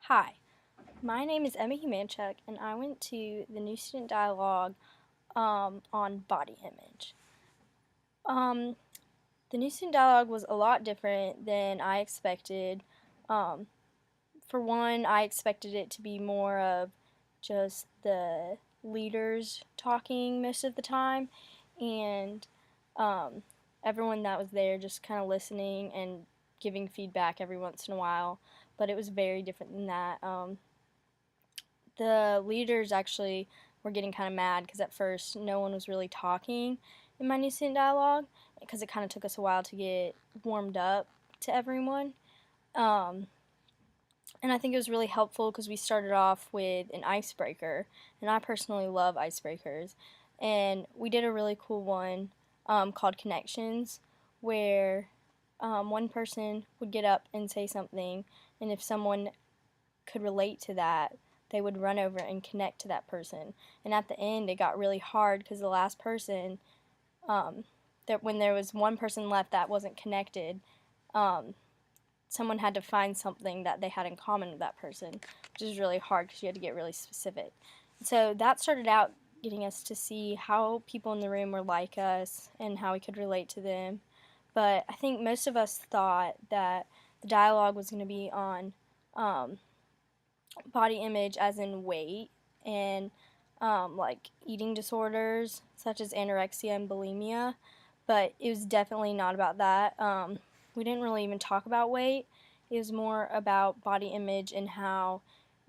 Hi, my name is Emma Humanchuk, and I went to the New Student Dialogue on body image. Um, the New Student Dialogue was a lot different than I expected. Um, for one, I expected it to be more of just the leaders talking most of the time, and um, everyone that was there just kind of listening and giving feedback every once in a while. But it was very different than that. The leaders actually were getting kind of mad because at first no one was really talking in my new student dialogue because it kind of took us a while to get warmed up to everyone. Um, and I think it was really helpful because we started off with an icebreaker, and I personally love icebreakers. And we did a really cool one called Connections, where one person would get up and say something, and if someone could relate to that, they would run over and connect to that person. And at the end, it got really hard because the last person, that when there was one person left that wasn't connected, um, someone had to find something that they had in common with that person, which is really hard because you had to get really specific. So that started out getting us to see how people in the room were like us and how we could relate to them. But I think most of us thought that the dialogue was going to be on body image as in weight and like eating disorders such as anorexia and bulimia, but it was definitely not about that. We didn't really even talk about weight. It was more about body image and how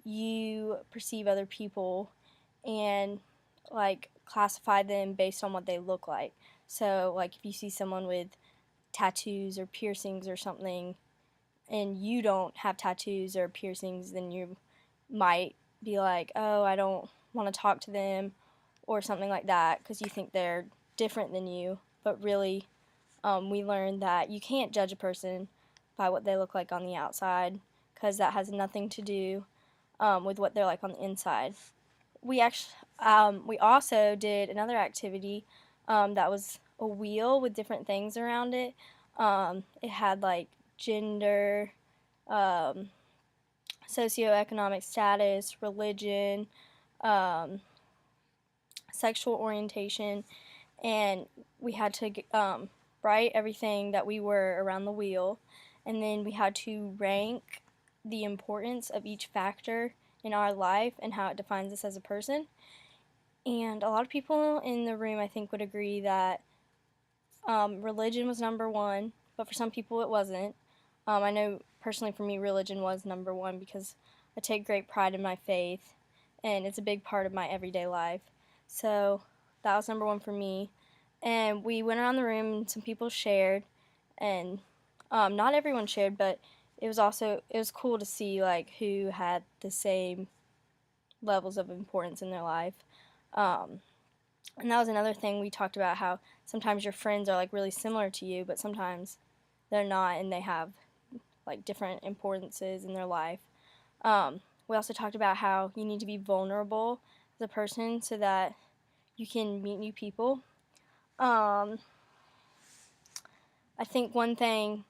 you perceive other people and like classify them based on what they look like. So like if you see someone with tattoos or piercings or something and you don't have tattoos or piercings, then you might be like, oh, I don't want to talk to them or something like that because you think they're different than you. But really, we learned that you can't judge a person by what they look like on the outside because that has nothing to do with what they're like on the inside. We also did another activity that was a wheel with different things around it. It had like gender, um, socioeconomic status, religion, um, sexual orientation, and we had to write everything that we were around the wheel, and then we had to rank the importance of each factor in our life and how it defines us as a person. And a lot of people in the room, I think, would agree that religion was number one, but for some people it wasn't. I know personally for me, religion was number one because I take great pride in my faith, and it's a big part of my everyday life. So that was number one for me. And we went around the room, and some people shared, and not everyone shared, but it was cool to see like who had the same levels of importance in their life. Um, and that was another thing we talked about, how sometimes your friends are like really similar to you, but sometimes they're not, and they have like different importances in their life. We also talked about how you need to be vulnerable as a person so that you can meet new people. Um, I think one thing,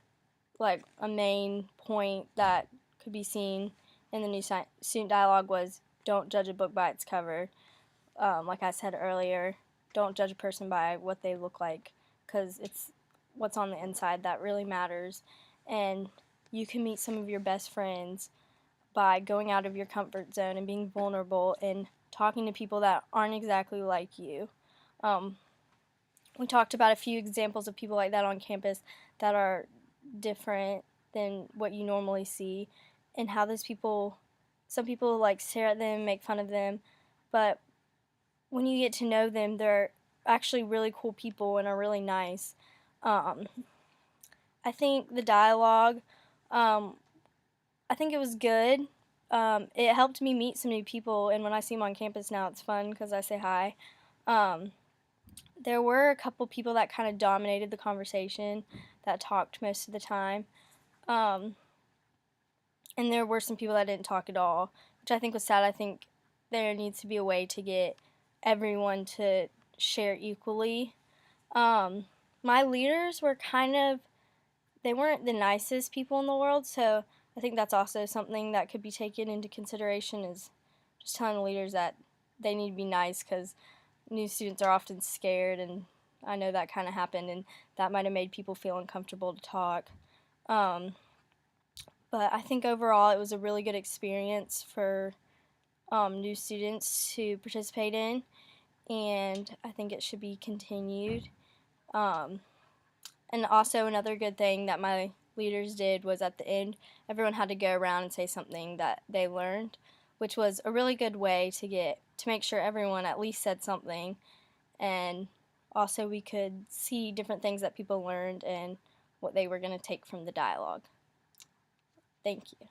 like a main point that could be seen in the new student dialogue was don't judge a book by its cover. Like I said earlier, don't judge a person by what they look like because it's what's on the inside that really matters. And you can meet some of your best friends by going out of your comfort zone and being vulnerable and talking to people that aren't exactly like you. Um, we talked about a few examples of people like that on campus that are different than what you normally see, and how those people, some people like stare at them, make fun of them, but when you get to know them, they're actually really cool people and are really nice. Um, I think the dialogue, um, I think it was good. It helped me meet some new people, and when I see them on campus now, it's fun because I say hi. Um, there were a couple people that kind of dominated the conversation that talked most of the time. Um, and there were some people that didn't talk at all, which I think was sad. I think there needs to be a way to get everyone to share equally. Um, my leaders were kind of, they weren't the nicest people in the world, so I think that's also something that could be taken into consideration, is just telling the leaders that they need to be nice, because new students are often scared, and I know that kind of happened, and that might have made people feel uncomfortable to talk. Um, but I think overall it was a really good experience for new students to participate in, and I think it should be continued. Um, and also another good thing that my leaders did was at the end, everyone had to go around and say something that they learned, which was a really good way to make sure everyone at least said something, and also we could see different things that people learned and what they were going to take from the dialogue. Thank you.